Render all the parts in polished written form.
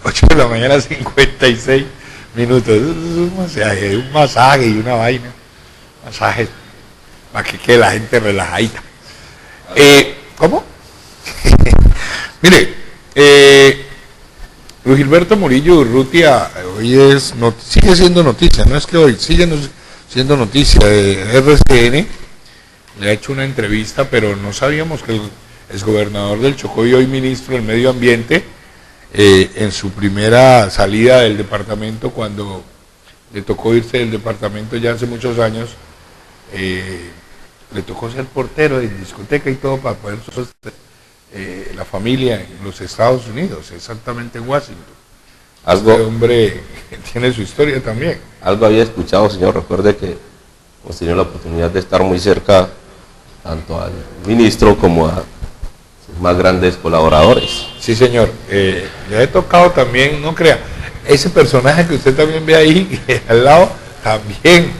8 de la mañana, 56 minutos. Es un masaje y una vaina. Masaje para que quede la gente relajadita. ¿Cómo? Mire, Luis Gilberto Murillo Urrutia hoy sigue siendo noticia, no es que hoy, sigue siendo noticia. RCN le ha hecho una entrevista, pero no sabíamos que el exgobernador del Chocó y hoy ministro del Medio Ambiente, en su primera salida del departamento, cuando le tocó irse del departamento ya hace muchos años, le tocó ser portero de discoteca y todo para poder sostener la familia en los Estados Unidos, exactamente en Washington. Este hombre tiene su historia también. Algo había escuchado, señor. Recuerde que hemos tenido la oportunidad de estar muy cerca tanto al ministro como a sus más grandes colaboradores. Sí, señor. Le he tocado también, no crea, ese personaje que usted también ve ahí al lado, también,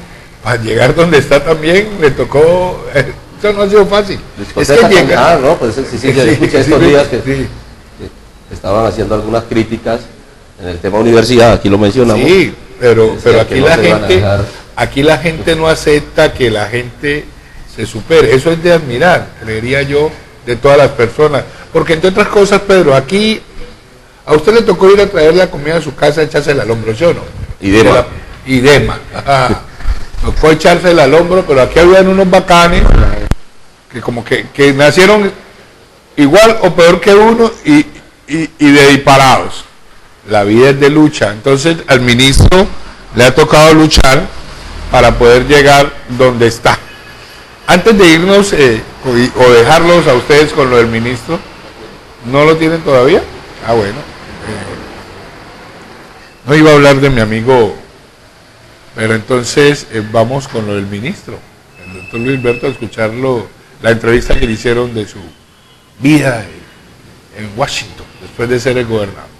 para llegar donde está también, le tocó... Eso no ha sido fácil. Es que llega... ¿no? Pues sí, escuché estos días que estaban haciendo algunas críticas en el tema universidad, aquí lo mencionamos. Sí, pero aquí la gente no acepta que la gente se supere. Eso es de admirar, creería yo, de todas las personas. Porque entre otras cosas, Pedro, aquí a usted le tocó ir a traer la comida a su casa, echársela al hombro, ¿sí o no? Idema. Tocó echársela al hombro, pero aquí habían unos bacanes que como que nacieron igual o peor que uno y de disparados. La vida es de lucha. Entonces al ministro le ha tocado luchar para poder llegar donde está. Antes de irnos o dejarlos a ustedes con lo del ministro, ¿no lo tienen todavía? Ah, bueno. No iba a hablar de mi amigo, pero entonces vamos con lo del ministro, el doctor Luis Gilberto, a escucharlo, la entrevista que le hicieron de su vida en Washington, después de ser el gobernador.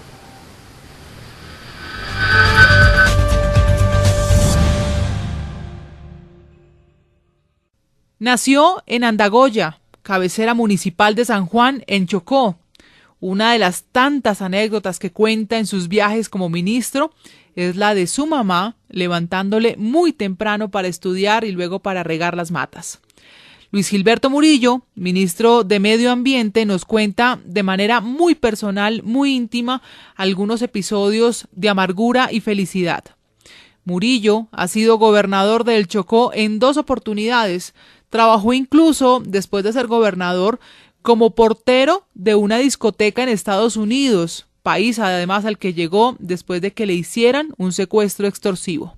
Nació en Andagoya, cabecera municipal de San Juan, en Chocó. Una de las tantas anécdotas que cuenta en sus viajes como ministro es la de su mamá levantándole muy temprano para estudiar y luego para regar las matas. Luis Gilberto Murillo, ministro de Medio Ambiente, nos cuenta de manera muy personal, muy íntima, algunos episodios de amargura y felicidad. Murillo ha sido gobernador del Chocó en 2 oportunidades. Trabajó incluso, después de ser gobernador, como portero de una discoteca en Estados Unidos, país además al que llegó después de que le hicieran un secuestro extorsivo.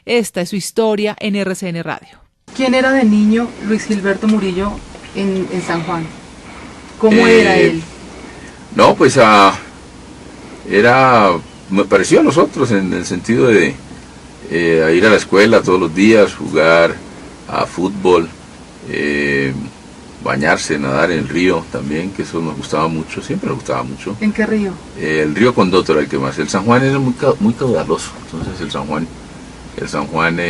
Esta es su historia en RCN Radio. ¿Quién era de niño Luis Gilberto Murillo en San Juan? ¿Cómo era él? No, pues me pareció a nosotros en el sentido de ir a la escuela todos los días, jugar a fútbol, bañarse, nadar en el río también, que eso nos gustaba mucho, siempre nos gustaba mucho. ¿En qué río? El río Condoto era el que más. El San Juan era muy caudaloso, entonces el San Juan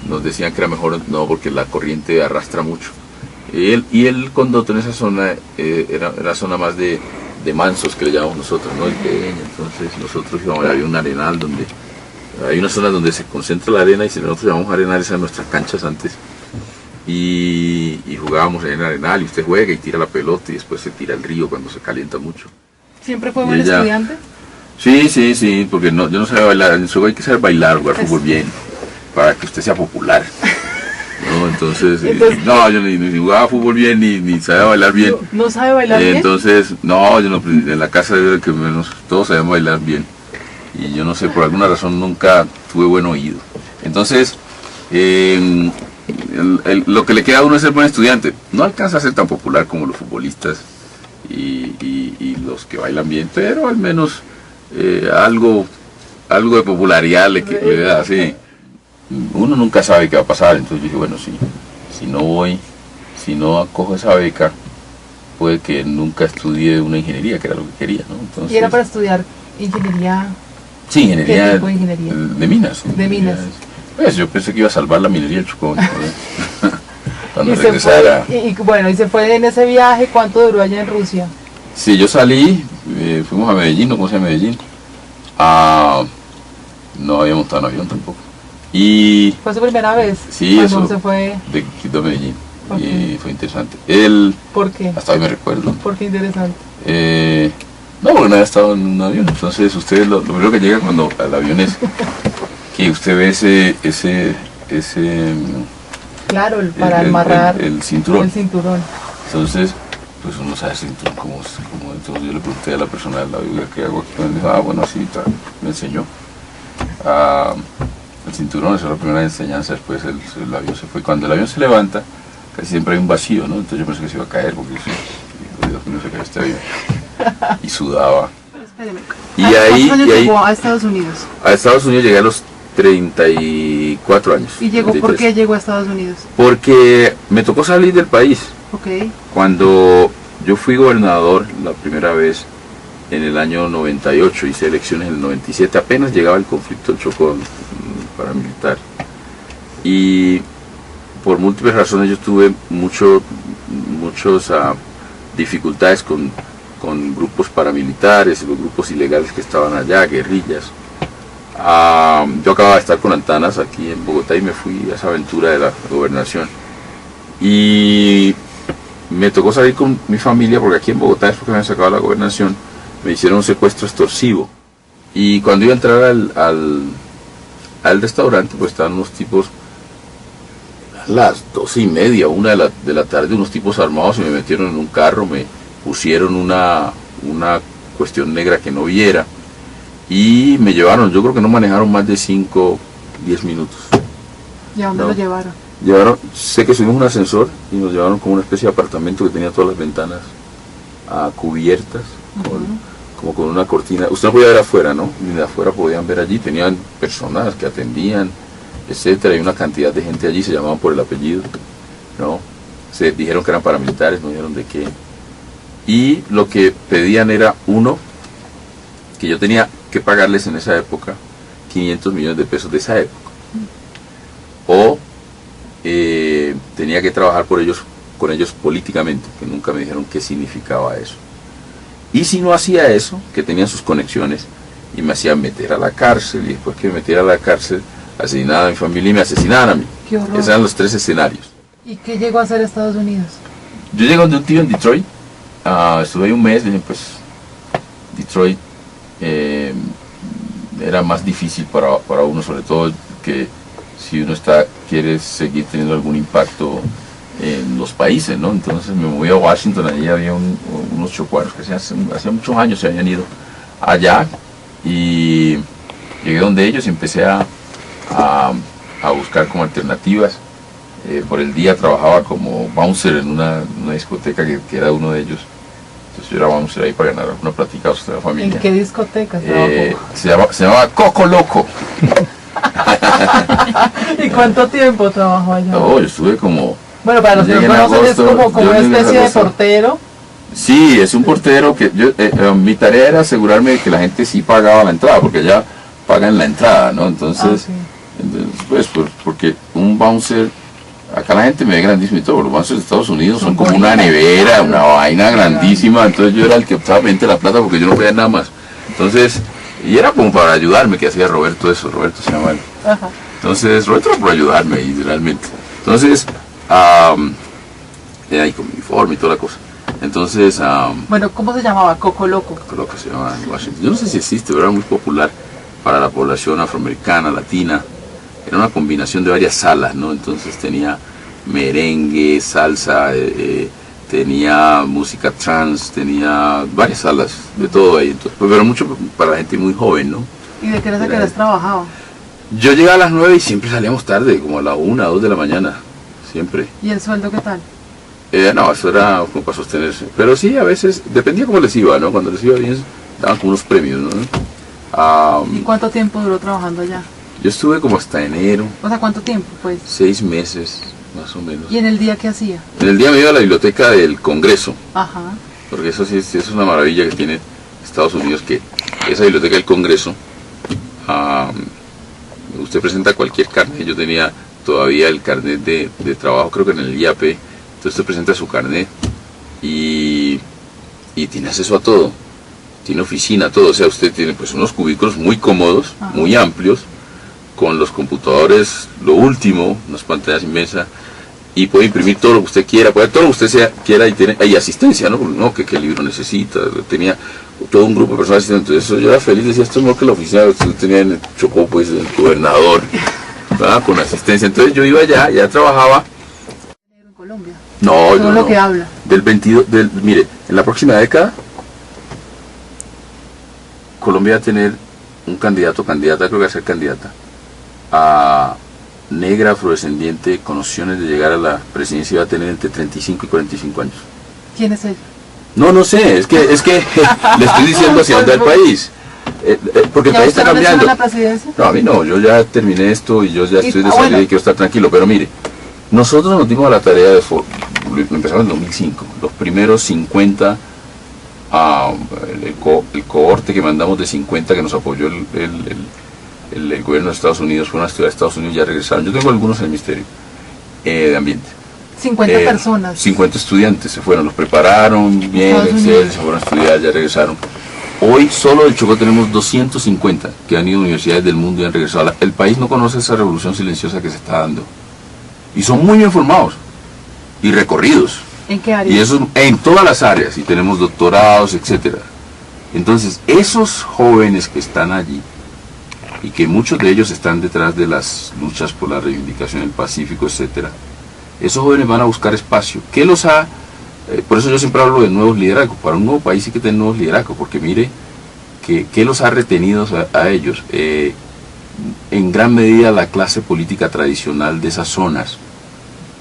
nos decían que era mejor no porque la corriente arrastra mucho. Y el Condoto en esa zona era zona más de mansos, que le llamamos nosotros, ¿no? El pequeño. Entonces nosotros íbamos, había un arenal donde hay una zona donde se concentra la arena y si nosotros llamamos arenal, esas eran nuestras canchas antes. Y jugábamos en el arenal y usted juega y tira la pelota y después se tira al río cuando se calienta mucho. ¿Siempre fue buen estudiante? Sí, porque yo no sabía bailar, en eso hay que saber bailar, jugar fútbol bien, para que usted sea popular. ¿No? Entonces no, yo ni jugaba fútbol bien, ni sabía bailar bien. ¿No sabe bailar bien? Entonces, no, yo no, en la casa de que menos todos sabían bailar bien. Y yo no sé, por alguna razón nunca tuve buen oído. Entonces, lo que le queda a uno es ser buen estudiante. No alcanza a ser tan popular como los futbolistas y los que bailan bien, pero al menos algo de popularidad le da, sí. Uno nunca sabe qué va a pasar, entonces yo dije, bueno, si no acojo esa beca, puede que nunca estudie una ingeniería, que era lo que quería, ¿no? Entonces, ¿y era para estudiar ingeniería? Sí, ingeniería. ¿Qué tipo de ingeniería? De minas. De minas. Pues yo pensé que iba a salvar la minería del Chocó. Cuando regresara. Y se fue en ese viaje, ¿cuánto duró allá en Rusia? Sí, yo salí, fuimos a Medellín, no conocí a Medellín. No había montado en avión tampoco. Y ¿Fue su primera vez? sí, Cuando eso, se fue. de Quito a Medellín. Ok. Y fue interesante. Él, ¿Por qué? hasta hoy me recuerdo. ¿Por qué interesante? No, porque no había estado en un avión. Entonces, usted lo primero que llega cuando al avión es que usted ve ese Claro, para amarrar el cinturón. el cinturón. Entonces, pues uno sabe el cinturón como entonces yo le pregunté a la persona del avión qué hago aquí. Me dijo, bueno, así tal. Me enseñó. El cinturón, esa es la primera enseñanza. Después el avión se fue. Cuando el avión se levanta, casi siempre hay un vacío, ¿no? Entonces yo pensé que se iba a caer porque no se cae este avión. Y sudaba. Espéreme. Y ¿A ahí, cuántos años y ahí llegó a Estados Unidos? a Estados Unidos llegué a los 34 años. ¿Y llegó 33. por qué llegó a Estados Unidos? Porque me tocó salir del país. Ok. Cuando yo fui gobernador la primera vez en el año 98, hice elecciones en el 97, apenas llegaba el conflicto del Chocó paramilitar. Y por múltiples razones yo tuve muchas dificultades con grupos paramilitares, los grupos ilegales que estaban allá, guerrillas. Yo acababa de estar con Antanas aquí en Bogotá y me fui a esa aventura de la gobernación. Y me tocó salir con mi familia porque aquí en Bogotá, después que me habían sacado la gobernación, me hicieron un secuestro extorsivo. Y cuando iba a entrar al restaurante, pues estaban unos tipos a las 12:30, 1 de la tarde, unos tipos armados y me metieron en un carro, me pusieron una cuestión negra que no viera y me llevaron. Yo creo que no manejaron más de 5, 10 minutos. ¿Y a dónde No. lo llevaron? Sé que subimos un ascensor y nos llevaron como una especie de apartamento que tenía todas las ventanas cubiertas, como con una cortina. Usted no podía ver afuera, ¿no? Ni de afuera podían ver allí. Tenían personas que atendían, etcétera. Hay una cantidad de gente allí, se llamaban por el apellido, ¿no? Se dijeron que eran paramilitares, no dijeron de qué. Y lo que pedían era, uno, que yo tenía que pagarles en esa época 500 millones de pesos de esa época. O tenía que trabajar con ellos políticamente, que nunca me dijeron qué significaba eso. Y si no hacía eso, que tenían sus conexiones, y me hacían meter a la cárcel, y después que me metiera a la cárcel, asesinaban a mi familia y me asesinaban a mí. Qué horror. Esos eran los 3 escenarios. ¿Y qué llegó a hacer a Estados Unidos? Yo llegué donde un tío en Detroit, estuve ahí un mes, dije, pues Detroit era más difícil para uno, sobre todo que si uno quiere seguir teniendo algún impacto en los países, ¿no? Entonces me moví a Washington, allí había unos chocuanos que hacía muchos años se habían ido allá, y llegué donde ellos y empecé a buscar como alternativas. Por el día trabajaba como bouncer en una discoteca que era uno de ellos. Entonces yo era bouncer ahí para ganar una plática a la familia. ¿En qué discoteca trabajó? Se llamaba Coco Loco. ¿Y cuánto tiempo trabajó allá? No, yo estuve como... Bueno, para los que no llegué en conocen es agosto, como yo una llegué en especie de agosto. portero. Sí, es un portero que mi tarea era asegurarme de que la gente sí pagaba la entrada, porque ya pagan la entrada, ¿no? Entonces, Sí. pues porque un bouncer, acá la gente me ve grandísimo y todo, los bouncers de Estados Unidos son Son como una bonitos, nevera, claro. una vaina grandísima, entonces yo era el que optaba pendiente de la plata porque yo no podía nada más. Entonces, y era como para ayudarme, que hacía Roberto eso, Roberto se llama él. Ajá. Entonces, Roberto era por ayudarme, literalmente. Entonces, ahí con mi uniforme y toda la cosa. Entonces, Bueno, ¿cómo se llamaba? Coco Loco. creo que se llama en Washington. Yo no sé si existe, pero era muy popular para la población afroamericana, latina. Era una combinación de varias salas, ¿no? Entonces tenía merengue, salsa, tenía música trance, tenía varias salas, de todo ahí. Entonces, pero mucho para la gente muy joven, ¿no? ¿Y de qué horas a qué Era- horas trabajaba? Yo llegaba a las 9 y siempre salíamos tarde, como a la 1, 2 de la mañana, siempre. ¿Y el sueldo qué tal? No, eso era como para sostenerse. Pero sí, a veces, dependía cómo les iba, ¿no? Cuando les iba bien, daban como unos premios, ¿no? ¿Y cuánto tiempo duró trabajando allá? Yo estuve como hasta enero, O sea, ¿cuánto tiempo, pues? 6 meses, más o menos. ¿Y en el día qué hacía? En el día me iba a la biblioteca del Congreso, Ajá. porque eso sí es una maravilla que tiene Estados Unidos, que esa biblioteca del Congreso, usted presenta cualquier carnet. Yo tenía todavía el carnet de trabajo, creo que en el IAP, entonces usted presenta su carnet y y tiene acceso a todo, tiene oficina, todo, o sea, usted tiene pues unos cubículos muy cómodos, muy amplios, con los computadores, lo último, unas pantallas inmensas, y puede imprimir todo lo que usted quiera, puede todo lo que usted quiera, y tiene asistencia, ¿no? ¿Qué libro necesita? Tenía todo un grupo de personas asistentes, entonces eso yo era feliz, decía, esto es mejor que la oficina que usted tenía en el Chocó, pues, el gobernador, ¿verdad? Con asistencia, entonces yo iba allá, ya trabajaba. ¿En Colombia? No, Todo lo que habla. Mire, en la próxima década, Colombia va a tener un candidato, creo que va a ser candidata, a negra, afrodescendiente, con opciones de llegar a la presidencia, va a tener entre 35 y 45 años. ¿Quién es ella? No sé, es que le estoy diciendo hacia dónde va el país. Porque el país está cambiando. ¿La presidencia? No, a mí no, yo ya terminé esto y yo ya estoy de salida y quiero estar tranquilo, pero mire, nosotros nos dimos a la tarea de empezamos en 2005, los primeros 50, el cohorte que mandamos de 50 que nos apoyó el gobierno de Estados Unidos, fueron a estudiar a Estados Unidos y ya regresaron. Yo tengo algunos en el Ministerio de Ambiente. 50 personas. 50 estudiantes se fueron, los prepararon bien, Excel, se fueron a estudiar, ya regresaron. Hoy solo del Chocó tenemos 250 que han ido a universidades del mundo y han regresado. El país no conoce esa revolución silenciosa que se está dando. Y son muy bien formados y recorridos. ¿En qué área? Y eso en todas las áreas, y tenemos doctorados, etcétera. Entonces, esos jóvenes que están allí, y que muchos de ellos están detrás de las luchas por la reivindicación del Pacífico, etcétera, esos jóvenes van a buscar espacio. ¿Qué los ha...? Por eso yo siempre hablo de nuevos liderazgos. Para un nuevo país sí que tiene nuevos liderazgos, porque mire, ¿qué los ha retenido a ellos? En gran medida la clase política tradicional de esas zonas,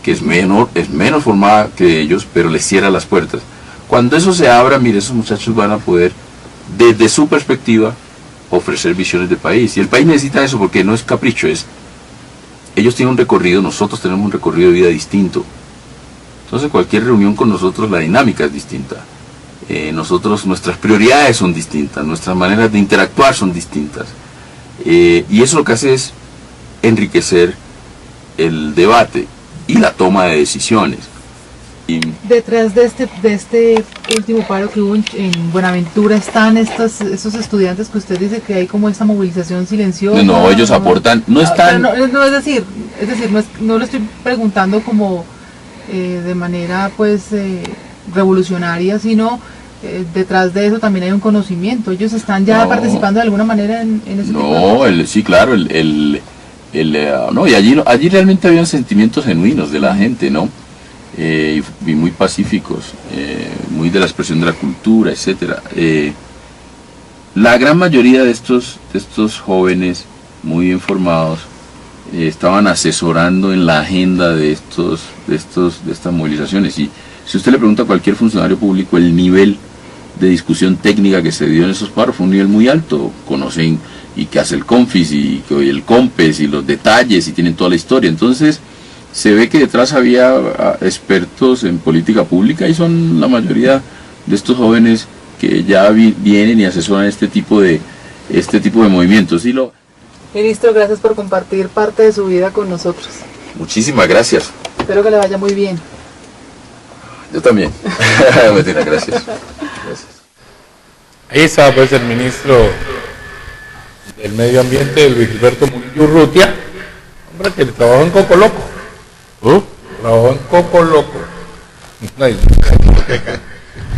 que es menos formada que ellos, pero les cierra las puertas. Cuando eso se abra, mire, esos muchachos van a poder, desde su perspectiva, ofrecer visiones de país. Y el país necesita eso porque no es capricho, ellos tienen un recorrido, nosotros tenemos un recorrido de vida distinto. Entonces cualquier reunión con nosotros, la dinámica es distinta. Nuestras prioridades son distintas, nuestras maneras de interactuar son distintas. Y eso lo que hace es enriquecer el debate y la toma de decisiones. Detrás de este último paro que hubo en Buenaventura están esos estudiantes que usted dice que hay como esta movilización silenciosa. No, ellos aportan, no están... No, es decir, no lo estoy preguntando como de manera pues revolucionaria, sino detrás de eso también hay un conocimiento. Ellos están ya participando de alguna manera en ese No, sí, claro, no, y allí realmente habían sentimientos genuinos de la gente, ¿no? Y muy pacíficos, muy de la expresión de la cultura, etcétera. La gran mayoría de estos jóvenes muy bien formados estaban asesorando en la agenda de estas movilizaciones. Y si usted le pregunta a cualquier funcionario público, el nivel de discusión técnica que se dio en esos paros fue un nivel muy alto. Conocen y qué hace el CONFIS y el COMPES y los detalles y tienen toda la historia. Entonces se ve que detrás había expertos en política pública y son la mayoría de estos jóvenes que ya vienen y asesoran este tipo de movimientos. Ministro, gracias por compartir parte de su vida con nosotros. Muchísimas gracias. Espero que le vaya muy bien. Yo también. Gracias. Ahí está pues el ministro del Medio Ambiente, Luis Gilberto Murillo Urrutia, hombre que trabajó en Coco Loco. Trabajó en Coco Loco.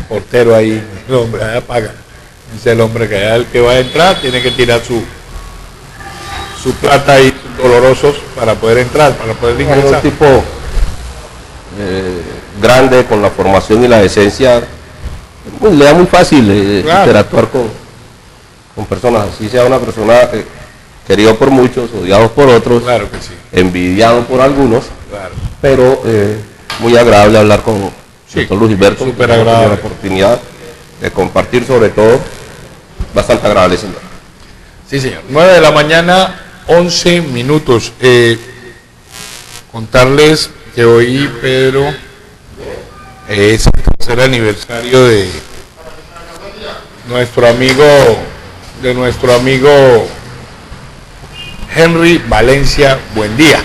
Portero ahí, el hombre allá paga. Dice el hombre que allá el que va a entrar tiene que tirar su plata ahí, dolorosos, para poder entrar, para poder ingresar. Un tipo grande, con la formación y la decencia, pues le da muy fácil interactuar con personas, así sea una persona querido por muchos, odiado por otros, claro que sí, envidiado por algunos, claro, pero muy agradable hablar con Luis Gilberto, súper agradable. La oportunidad de compartir, sobre todo, bastante agradable, señor. Sí, señor. 9 de la mañana, 11 minutos. Contarles que hoy, Pedro, es el tercer aniversario de nuestro amigo Henry Valencia Buendía.